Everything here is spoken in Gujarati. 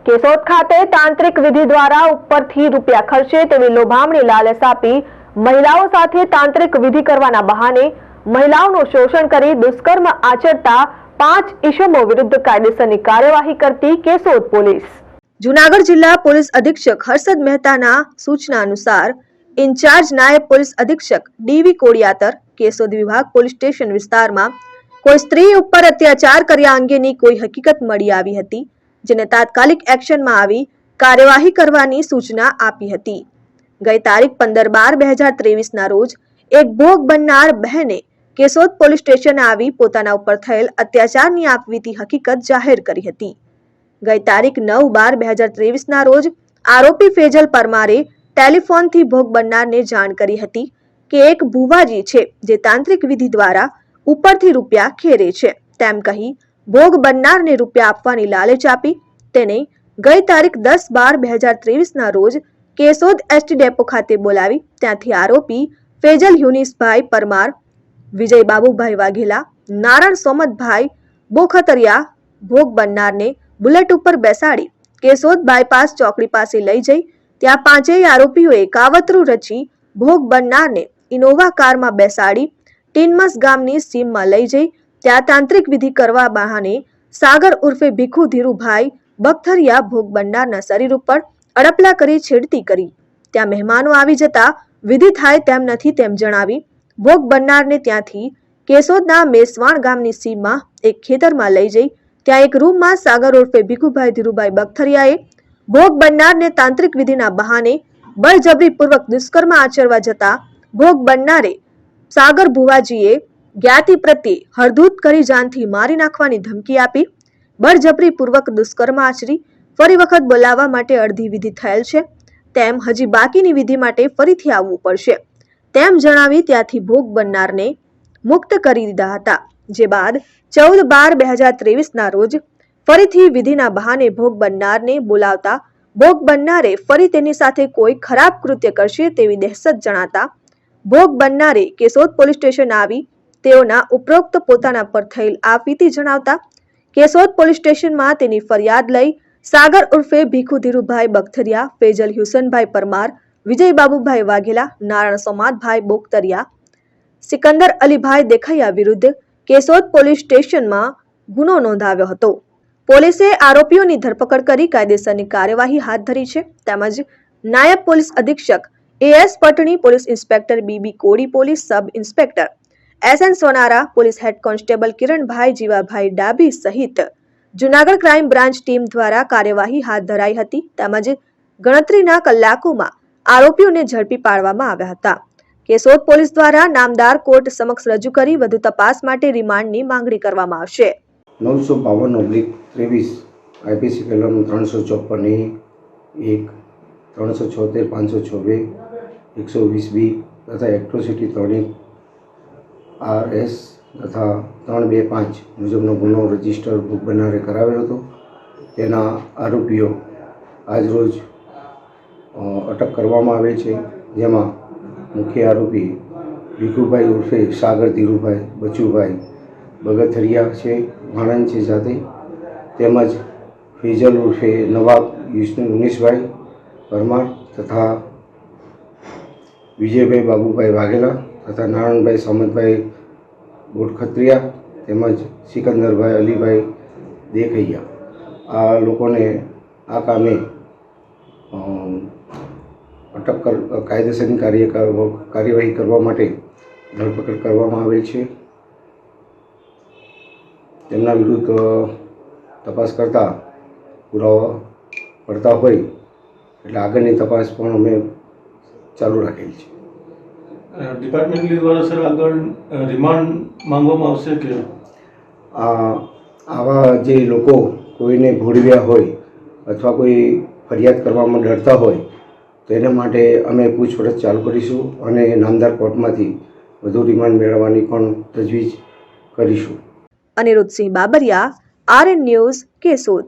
કેશોદ ખાતે તાંત્રિક વિધિ દ્વારા ઉપરથી રૂપિયા ખર્ચે તેવી લોભામણી લાલચ આપી મહિલાઓ સાથે તાંત્રિક વિધિ કરવાના બહાને મહિલાઓનું શોષણ કરી દુષ્કર્મ આચરતા 5 ઈસમો વિરુદ્ધ કાયદેસરની કાર્યવાહી કરતી કેશોદ પોલીસ। જૂનાગઢ જિલ્લા પોલીસ અધિક્ષક હર્ષદ મહેતાના સૂચના અનુસાર ઇન્ચાર્જ નાયબ પોલીસ અધિક્ષક ડીવી કોડિયાતર કેશોદ વિભાગ પોલીસ સ્ટેશન વિસ્તારમાં કોઈ સ્ત્રી ઉપર અત્યાચાર કર્યા અંગેની કોઈ હકીકત મળી આવી હતી, જેને તાત્કાલિક એક્શનમાં આવી કાર્યવાહી કરવાની સૂચના આપી હતી। ગઈ તારીખ 15/12/2023 ના રોજ એક ભોગ બનનાર બહેને કેશોદ પોલીસ સ્ટેશન આવી પોતાના ઉપર થયેલ અત્યાચારની આપવીતી હકીકત જાહેર કરી હતી। ગઈ તારીખ 9/12/2023 ના રોજ આરોપી ફેજલ પરમારે ટેલિફોનથી ભોગ બનનારને જાણ કરી હતી કે એક ભુવાજી છે જે તાંત્રિક વિધિ દ્વારા ઉપરથી રૂપિયા ખેરે છે તેમ કહી ભોગ બનનારને રૂપિયા આપવાની લાલચ આપી તેને ગઈ તારીખ 10/12/2023 ના રોજ કેશોદ એસટી ડેપો ખાતે બોલાવી ત્યાંથી આરોપી ફેજલ યુનિસભાઈ પરમાર, વિજય બાબુભાઈ વાઘેલા, નારણ સોમતભાઈ બોખતરિયા ભોગ બનનારને બુલેટ ઉપર બેસાડી કેશોદ બાયપાસ ચોકડી પાસે લઈ જઈ ત્યાં પાંચેય આરોપીઓએ કાવતરું રચી ભોગ બનનારને ઇનોવા કારમાં બેસાડી ટીનમસ ગામની સીમમાં લઈ જઈ ત્યાં તાંત્રિક વિધિ કરવા બહાને સાગર ઉર્ફે ભીખુ ધીરુભાઈ બખતરિયા ભોગ બનનારના શરીર ઉપર અડપલા કરી છેડતી કરી। ત્યાં મહેમાનો આવી જતા વિધિ થાય તેમ નથી તેમ જણાવી ભોગ બનનારને ત્યાંથી કેશોદના મેસવાણ ગામની સીમમાં એક ખેતરમાં લઈ જઈ ત્યાં એક રૂમમાં સાગર ઉર્ફે ભીખુભાઈ ધીરુભાઈ બખતરિયાએ ભોગ બનનારને તાંત્રિક વિધિના બહાને બળજબરીપૂર્વક દુષ્કર્મ આચરવા જતા ભોગ બનનારે સાગર ભુવાજીએ જ્ઞાતિ પ્રત્યે હળધૂત કરી જાનથી મારી નાખવાની ધમકી આપી બળજબરીપૂર્વક દુષ્કર્મ આચરી ફરી વખત બોલાવવા માટે અડધી વિધિ થયેલ છે તેમ હજી બાકીની વિધિ માટે ફરીથી આવવું પડશે તેમ જણાવી ત્યાંથી ભોગ બનનારને મુક્ત કરી દીધા હતા। જે બાદ 14/12/2023 ના રોજ ફરીથી વિધિના બહાને ભોગ બનનારને બોલાવતા ભોગ બનનારે ફરી તેની સાથે કોઈ ખરાબ કૃત્ય કરશે તેવી દહેશત જણાતા ભોગ બનનારે કેશોદ પોલીસ સ્ટેશન આવી તેઓના ઉપરોક્ત પોતાના પર થયેલ આપવીતી જણાવતા કેશોદ પોલીસ સ્ટેશનમાં તેની ફરિયાદ લઈ સાગર ઉર્ફે ભીખુ ધીરુભાઈ બખતરિયા, ફેજલ હુસનભાઈ પરમાર, વિજય બાબુભાઈ વાઘેલા, નારણ સોમતભાઈ બોખતરિયા, સિકંદર અલીભાઈ દેખૈયા વિરુદ્ધ કેશોદ પોલીસ સ્ટેશનમાં ગુનો નોંધાવ્યો હતો। પોલીસે આરોપીઓની ધરપકડ કરી કાયદેસરની કાર્યવાહી હાથ ધરી છે તેમજ નાયબ પોલીસ અધિક્ષક AS Patni, police inspector BB Kodi, police sub inspector SN Sonara, police head constable Kiranbhai Jivabhai Dabhi સહિત જૂનાગઢ ક્રાઇમ બ્રાન્ચ ટીમ દ્વારા કાર્યવાહી હાથ ધરાઈ હતી તેમજ ગણતરીના કલાકોમાં આરોપીઓને ઝડપી પાડવામાં આવ્યા હતા। કેશોદ પોલીસ દ્વારા નામદાર કોર્ટ સમક્ષ રજૂ કરી વધુ તપાસ માટે રિમાન્ડની માંગણી કરવામાં આવશે। 952/23 આઈપીસી કલમ 354 1 376 526 120B તથા એટ્રોસિટી 3 RS તથા 325 મુજબનો ગુનો રજીસ્ટર ભોગ બનનારે કરાવ્યો હતો। તેના આરોપીઓ આજરોજ અટક કરવામાં આવે છે, જેમાં મુખ્ય આરોપી ભીખુભાઈ ઉર્ફે સાગર ધીરુભાઈ બચુભાઈ બગથરિયા છે, વાણંદ છે જાતે, તેમજ ફેજલ ઉર્ફે નવાબ યુનિસભાઈ પરમાર તથા વિજયભાઈ બાબુભાઈ વાઘેલા તથા નારણભાઈ સોમતભાઈ બોખતરિયા તેમજ સિકંદરભાઈ અલીભાઈ દેખૈયા આ લોકોને આ કામે કાયદેસરની કાર્યવાહી કરવા માટે ધરપકડ કરવામાં આવેલ છે। તેમના વિરુદ્ધ તપાસ કરતા પુરાવા પડતા હોય એટલે આગળની તપાસ પણ અમે ચાલુ રાખેલી છે। ડિપાર્ટમેન્ટલી દ્વારા સર આગળ રિમાન્ડ માંગવામાં આવશે કે આવા જે લોકો કોઈને ભોળવ્યા હોય અથવા કોઈ ફરિયાદ કરવામાં ડરતા હોય તો એના માટે અમે પૂછપરછ ચાલુ કરીશું અને નામદાર કોર્ટમાંથી વધુ રિમાન્ડ મેળવવાની પણ તજવીજ કરીશું। Aniruddhsinh Babariya, RN news, Keshod.